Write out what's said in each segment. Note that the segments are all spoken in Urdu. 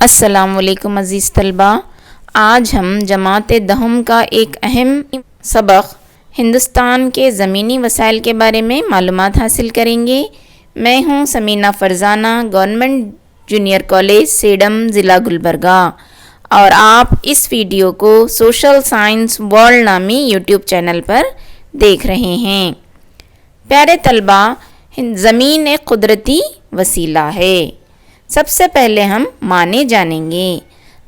السلام علیکم عزیز طلبہ، آج ہم جماعت دہم کا ایک اہم سبق ہندوستان کے زمینی وسائل کے بارے میں معلومات حاصل کریں گے۔ میں ہوں Samina Farzana, government junior college Sedam, ضلع گلبرگہ، اور آپ اس ویڈیو کو سوشل سائنس ورلڈ نامی یوٹیوب چینل پر دیکھ رہے ہیں۔ پیارے طلبہ، زمین ایک قدرتی وسیلہ ہے۔ سب سے پہلے ہم معنی جانیں گے۔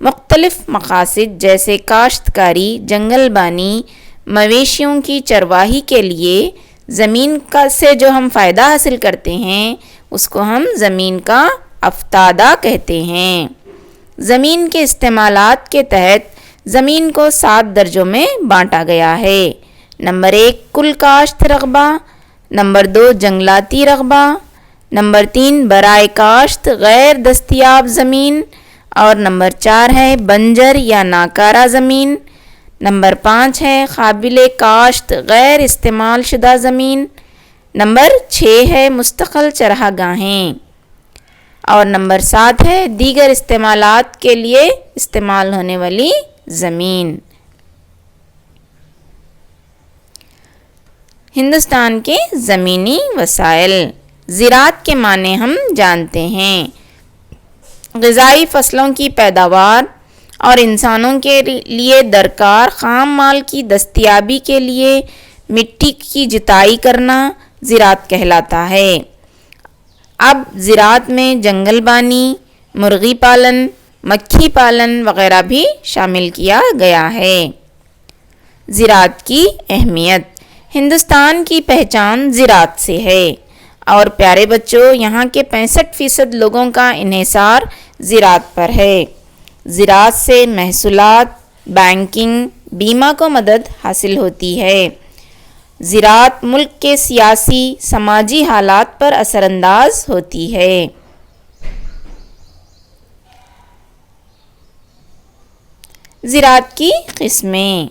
مختلف مقاصد جیسے کاشتکاری، جنگل بانی، مویشیوں کی چرواہی کے لیے زمین سے جو ہم فائدہ حاصل کرتے ہیں اس کو ہم زمین کا افتادہ کہتے ہیں۔ زمین کے استعمالات کے تحت زمین کو 7 درجوں میں بانٹا گیا ہے۔ نمبر 1 کل کاشت رقبہ، نمبر 2 جنگلاتی رقبہ، نمبر 3 برائے کاشت غیر دستیاب زمین، اور نمبر 4 ہے بنجر یا ناکارہ زمین، نمبر 5 ہے قابل کاشت غیر استعمال شدہ زمین، نمبر 6 ہے مستقل چرہ گاہیں، اور نمبر 7 ہے دیگر استعمالات کے لیے استعمال ہونے والی زمین۔ ہندوستان کے زمینی وسائل۔ زراعت کے معنی ہم جانتے ہیں۔ غذائی فصلوں کی پیداوار اور انسانوں کے لیے درکار خام مال کی دستیابی کے لیے مٹی کی جتائی کرنا زراعت کہلاتا ہے۔ اب زراعت میں جنگل بانی، مرغی پالن، مکھی پالن وغیرہ بھی شامل کیا گیا ہے۔ زراعت کی اہمیت۔ ہندوستان کی پہچان زراعت سے ہے، اور پیارے بچوں، یہاں کے 65% لوگوں کا انحصار زراعت پر ہے۔ زراعت سے محصولات، بینکنگ، بیمہ کو مدد حاصل ہوتی ہے۔ زراعت ملک کے سیاسی، سماجی حالات پر اثر انداز ہوتی ہے۔ زراعت کی قسمیں۔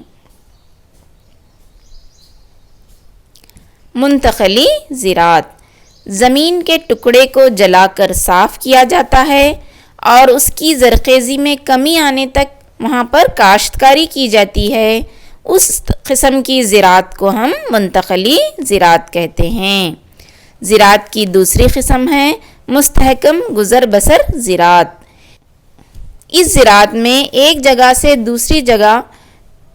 منتقلی زراعت۔ زمین کے ٹکڑے کو جلا کر صاف کیا جاتا ہے اور اس کی زرخیزی میں کمی آنے تک وہاں پر کاشتکاری کی جاتی ہے۔ اس قسم کی زراعت کو ہم منتقلی زراعت کہتے ہیں۔ زراعت کی دوسری قسم ہے مستحکم گزر بسر زراعت۔ اس زراعت میں ایک جگہ سے دوسری جگہ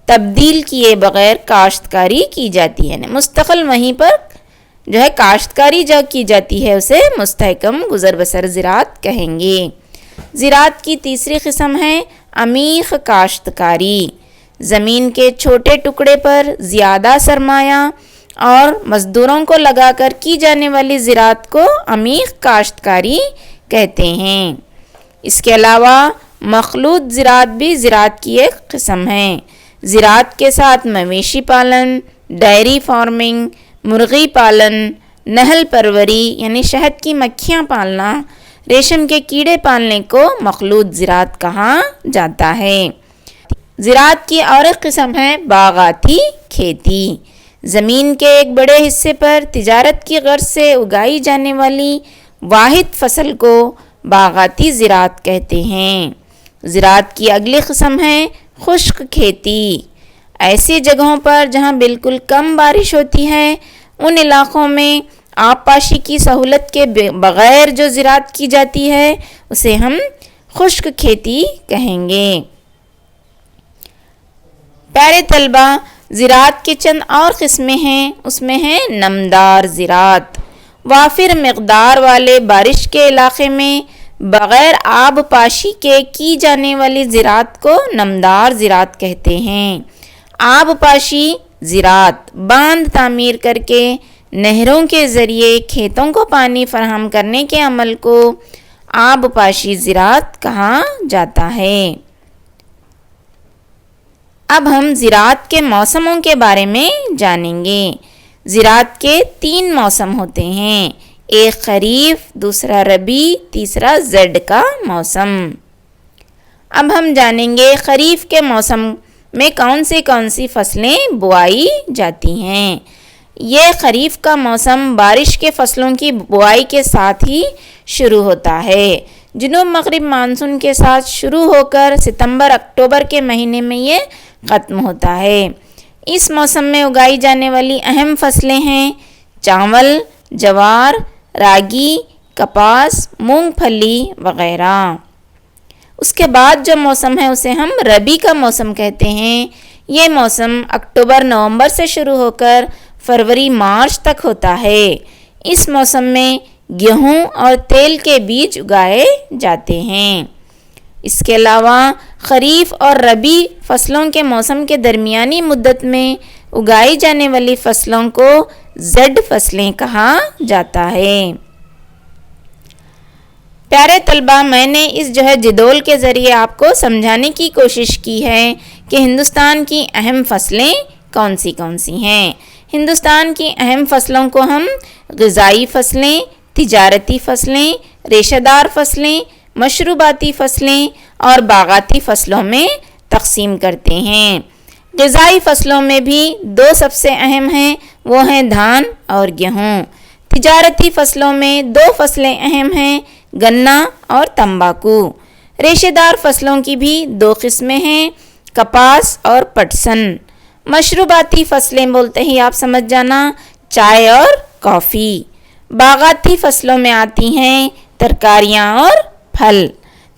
تبدیل کیے بغیر کاشتکاری کی جاتی ہے، مستقل وہیں پر جو ہے کاشتکاری جو کی جاتی ہے اسے مستحکم گزر بسر زراعت کہیں گے۔ زراعت کی تیسری قسم ہے عمیق کاشتکاری۔ زمین کے چھوٹے ٹکڑے پر زیادہ سرمایہ اور مزدوروں کو لگا کر کی جانے والی زراعت کو عمیق کاشتکاری کہتے ہیں۔ اس کے علاوہ مخلوط زراعت بھی زراعت کی ایک قسم ہے۔ زراعت کے ساتھ مویشی پالن، ڈیری فارمنگ، مرغی پالن، نہل پروری یعنی شہد کی مکھیاں پالنا، ریشم کے کیڑے پالنے کو مخلوط زراعت کہا جاتا ہے۔ زراعت کی اور ایک قسم ہے باغاتی کھیتی۔ زمین کے ایک بڑے حصے پر تجارت کی غرض سے اگائی جانے والی واحد فصل کو باغاتی زراعت کہتے ہیں۔ زراعت کی اگلی قسم ہے خشک کھیتی۔ ایسی جگہوں پر جہاں بالکل کم بارش ہوتی ہے، ان علاقوں میں آب پاشی کی سہولت کے بغیر جو زراعت کی جاتی ہے اسے ہم خشک کھیتی کہیں گے۔ پیارے طلبہ، زراعت کی چند اور قسمیں ہیں، اس میں ہے نمدار زراعت۔ وافر مقدار والے بارش کے علاقے میں بغیر آب پاشی کے کی جانے والی زراعت کو نمدار زراعت کہتے ہیں۔ آب پاشی زراعت باندھ تعمیر کر کے نہروں کے ذریعے کھیتوں کو پانی فراہم کرنے کے عمل کو آب پاشی زراعت کہا جاتا ہے۔ اب ہم زراعت کے موسموں کے بارے میں جانیں گے۔ زراعت کے 3 موسم ہوتے ہیں، ایک خریف، دوسرا ربیع، تیسرا زیڈ کا موسم۔ اب ہم جانیں گے خریف کے موسم میں کون سی فصلیں بوائی جاتی ہیں۔ یہ خریف کا موسم بارش کے فصلوں کی بوائی کے ساتھ ہی شروع ہوتا ہے، جنوب مغرب مانسون کے ساتھ شروع ہو کر ستمبر اکتوبر کے مہینے میں یہ ختم ہوتا ہے۔ اس موسم میں اگائی جانے والی اہم فصلیں ہیں چاول، جوار، راگی، کپاس، مونگ پھلی وغیرہ۔ اس کے بعد جو موسم ہے اسے ہم ربی کا موسم کہتے ہیں۔ یہ موسم اکتوبر نومبر سے شروع ہو کر فروری مارچ تک ہوتا ہے۔ اس موسم میں گیہوں اور تیل کے بیج اگائے جاتے ہیں۔ اس کے علاوہ خریف اور ربی فصلوں کے موسم کے درمیانی مدت میں اگائی جانے والی فصلوں کو زیڈ فصلیں کہا جاتا ہے۔ پیارے طلبہ، میں نے اس جدول کے ذریعے آپ کو سمجھانے کی کوشش کی ہے کہ ہندوستان کی اہم فصلیں کون سی ہیں۔ ہندوستان کی اہم فصلوں کو ہم غذائی فصلیں، تجارتی فصلیں، ریشہ دار فصلیں، مشروباتی فصلیں اور باغاتی فصلوں میں تقسیم کرتے ہیں۔ غذائی فصلوں میں بھی دو سب سے اہم ہیں، وہ ہیں دھان اور گیہوں۔ تجارتی فصلوں میں دو فصلیں اہم ہیں، گنا اور تمباکو۔ ریشہ دار فصلوں کی بھی دو قسمیں ہیں، کپاس اور پٹسن۔ مشروباتی فصلیں بولتے ہی آپ سمجھ جانا، چائے اور کافی۔ باغاتی فصلوں میں آتی ہیں ترکاریاں اور پھل۔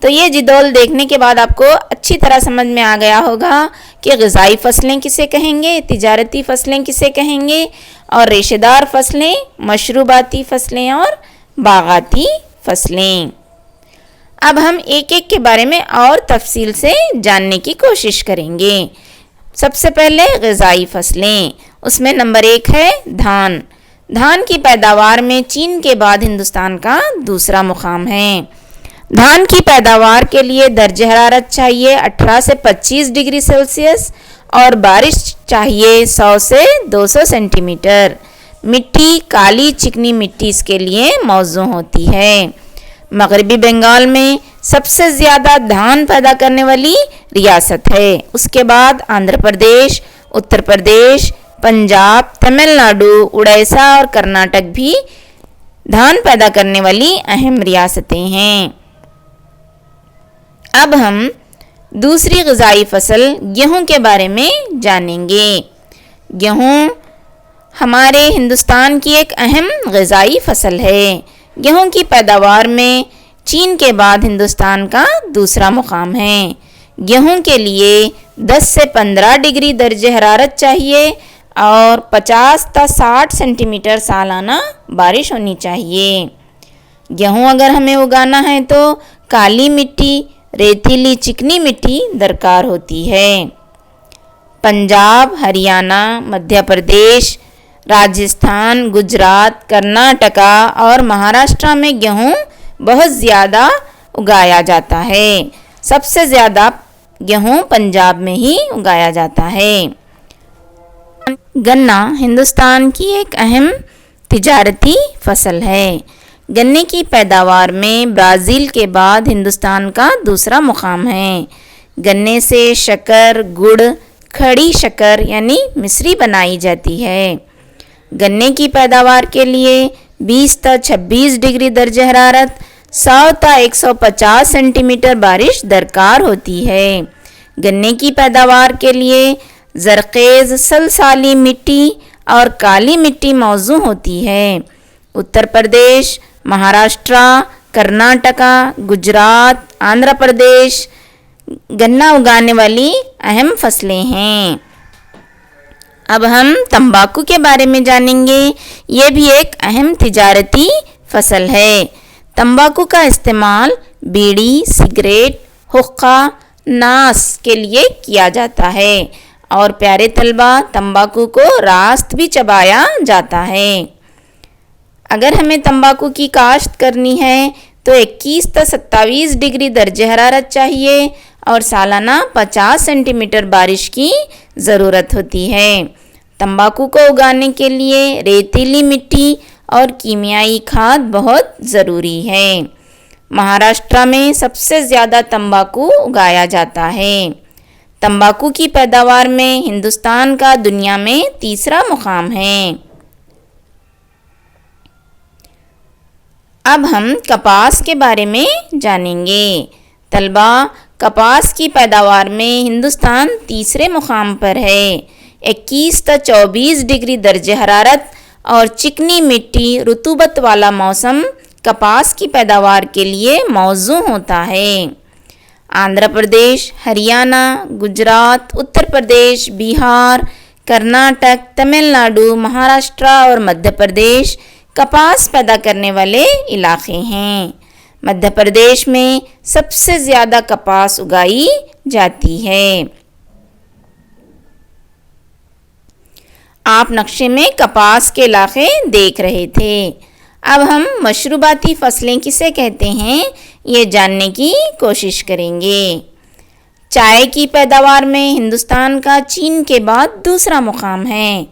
تو یہ جدول دیکھنے کے بعد آپ کو اچھی طرح سمجھ میں آ گیا ہوگا کہ غذائی فصلیں کسے کہیں گے، تجارتی فصلیں کسے کہیں گے، اور ریشہ دار فصلیں، مشروباتی فصلیں اور باغاتی فصلیں۔ اب ہم ایک ایک کے بارے میں اور تفصیل سے جاننے کی کوشش کریں گے۔ سب سے پہلے غذائی فصلیں، اس میں نمبر 1 ہے دھان۔ دھان کی پیداوار میں چین کے بعد ہندوستان کا دوسرا مقام ہے۔ دھان کی پیداوار کے لیے درجہ حرارت چاہیے 18 سے 25 ڈگری سیلسیس اور بارش چاہیے 100 سے 200 سینٹی میٹر۔ مٹی کالی چکنی مٹی اس کے لیے موزوں ہوتی ہے۔ مغربی بنگال میں سب سے زیادہ دھان پیدا کرنے والی ریاست ہے۔ اس کے بعد آندھرا پردیش، اتر پردیش، پنجاب، تمل ناڈو، اڑیسہ اور کرناٹک بھی دھان پیدا کرنے والی اہم ریاستیں ہیں۔ اب ہم دوسری غذائی فصل گیہوں کے بارے میں جانیں گے۔ گیہوں ہمارے ہندوستان کی ایک اہم غذائی فصل ہے۔ گیہوں کی پیداوار میں چین کے بعد ہندوستان کا دوسرا مقام ہے۔ گیہوں کے لیے 10 سے 15 ڈگری درجہ حرارت چاہیے اور 50 تا 60 سینٹی میٹر سالانہ بارش ہونی چاہیے۔ گیہوں اگر ہمیں اگانا ہے تو کالی مٹی، ریتیلی چکنی مٹی درکار ہوتی ہے۔ پنجاب، ہریانہ، مدھیہ پردیش، راجستھان، گجرات، کرناٹکا اور مہاراشٹر میں گیہوں بہت زیادہ اگایا جاتا ہے۔ سب سے زیادہ گیہوں پنجاب میں ہی اگایا جاتا ہے۔ گنا ہندوستان کی ایک اہم تجارتی فصل ہے۔ گنے کی پیداوار میں برازیل کے بعد ہندوستان کا دوسرا مقام ہے۔ گنے سے شکر، گڑ، کھڑی شکر یعنی مصری بنائی جاتی ہے۔ گنے کی پیداوار کے لیے 20 تا 26 ڈگری درجہ حرارت، 100 تا 150 سینٹی میٹر بارش درکار ہوتی ہے۔ گنے کی پیداوار کے لیے زرخیز سلسالی مٹی اور کالی مٹی موزوں ہوتی ہے۔ اتر پردیش، مہاراشٹر، کرناٹکا، گجرات، آندھرا پردیش گنا اگانے والی اہم فصلیں ہیں۔ اب ہم تمباکو کے بارے میں جانیں گے۔ یہ بھی ایک اہم تجارتی فصل ہے۔ تمباکو کا استعمال بیڑی، سگریٹ، حقہ، ناس کے لیے کیا جاتا ہے اور پیارے طلبہ تمباکو کو راست بھی چبایا جاتا ہے۔ اگر ہمیں تمباکو کی کاشت کرنی ہے تو 21 تا 27 ڈگری درجہ حرارت چاہیے اور سالانہ 50 سینٹی میٹر بارش کی ضرورت ہوتی ہے۔ تمباکو کو اگانے کے لیے ریتیلی مٹی اور کیمیائی کھاد بہت ضروری ہے۔ مہاراشٹر میں سب سے زیادہ تمباکو اگایا جاتا ہے۔ تمباکو کی پیداوار میں ہندوستان کا دنیا میں تیسرا مقام ہے۔ اب ہم کپاس کے بارے میں جانیں گے۔ طلبہ، کپاس کی پیداوار میں ہندوستان تیسرے مقام پر ہے۔ 21 تا 24 ڈگری درجہ حرارت اور چکنی مٹی رطوبت والا موسم کپاس کی پیداوار کے لیے موزوں ہوتا ہے۔ آندھرا پردیش، ہریانہ، گجرات، اتر پردیش، بہار، کرناٹک، تمل ناڈو، مہاراشٹرا اور مدھیہ پردیش کپاس پیدا کرنے والے علاقے ہیں۔ مدھیہ پردیش میں سب سے زیادہ کپاس اگائی جاتی ہے۔ آپ نقشے میں کپاس کے علاقے دیکھ رہے تھے۔ اب ہم مشروباتی فصلیں کسے کہتے ہیں یہ جاننے کی کوشش کریں گے۔ چائے کی پیداوار میں ہندوستان کا چین کے بعد دوسرا مقام ہے۔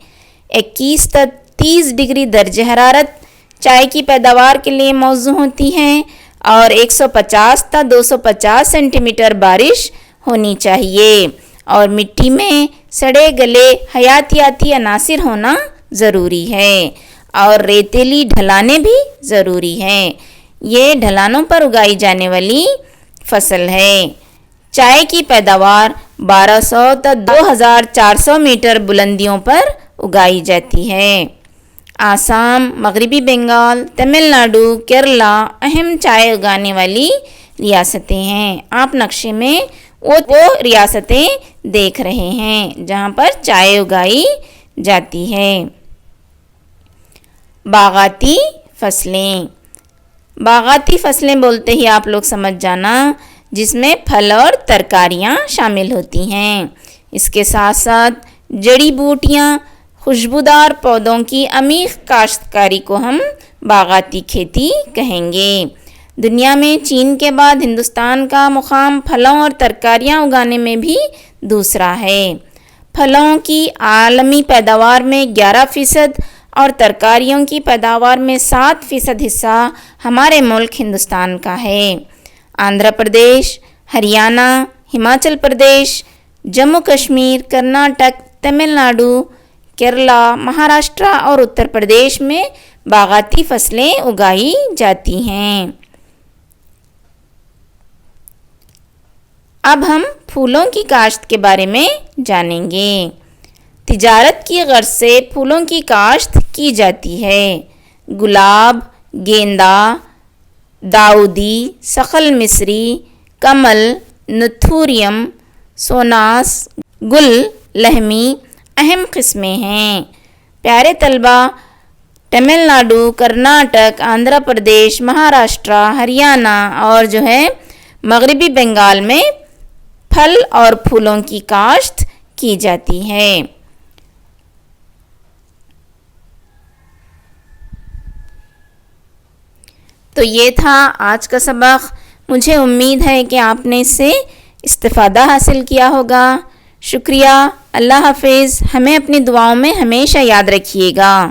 21 تا 30 ڈگری درجہ حرارت چائے کی پیداوار کے لیے موزوں ہوتی ہے اور 150 تا 250 سینٹی میٹر بارش ہونی چاہیے اور مٹی میں سڑے گلے حیاتیاتی عناصر ہونا ضروری ہے اور ریتیلی ڈھلانیں بھی ضروری ہیں۔ یہ ڈھلانوں پر اگائی جانے والی فصل ہے۔ چائے کی پیداوار 1200 تا 2400 میٹر بلندیوں پر اگائی جاتی ہے۔ آسام، مغربی بنگال، تمل ناڈو، کیرلا اہم چائے اگانے والی ریاستیں ہیں۔ آپ نقشے میں وہ ریاستیں دیکھ رہے ہیں جہاں پر چائے اگائی جاتی ہے۔ باغاتی فصلیں۔ باغاتی فصلیں بولتے ہی آپ لوگ سمجھ جانا جس میں پھل اور ترکاریاں شامل ہوتی ہیں۔ اس کے ساتھ ساتھ جڑی بوٹیاں، خوشبودار پودوں کی عمیق کاشتکاری کو ہم باغاتی کھیتی کہیں گے۔ دنیا میں چین کے بعد ہندوستان کا مقام پھلوں اور ترکاریاں اگانے میں بھی دوسرا ہے۔ پھلوں کی عالمی پیداوار میں 11% اور ترکاریوں کی پیداوار میں 7% حصہ ہمارے ملک ہندوستان کا ہے۔ آندھرا پردیش، ہریانہ، ہماچل پردیش، جموں کشمیر، کرناٹک، تمل ناڈو، کیرلا، مہاراشٹرا اور اتر پردیش میں باغاتی فصلیں اگائی جاتی ہیں۔ اب ہم پھولوں کی کاشت کے بارے میں جانیں گے۔ تجارت کی غرض سے پھولوں کی کاشت کی جاتی ہے۔ گلاب، گیندا، داؤدی، سخل مصری، کمل، نتھوریم، سوناس، گل لہمی اہم قسمیں ہیں۔ پیارے طلبہ، تمل ناڈو، کرناٹک، آندھرا پردیش، مہاراشٹرا، ہریانہ اور مغربی بنگال میں پھل اور پھولوں کی کاشت کی جاتی ہے۔ تو یہ تھا آج کا سبق۔ مجھے امید ہے کہ آپ نے اس سے استفادہ حاصل کیا ہوگا۔ شکریہ۔ اللہ حافظ۔ ہمیں اپنی دعاؤں میں ہمیشہ یاد رکھیے گا۔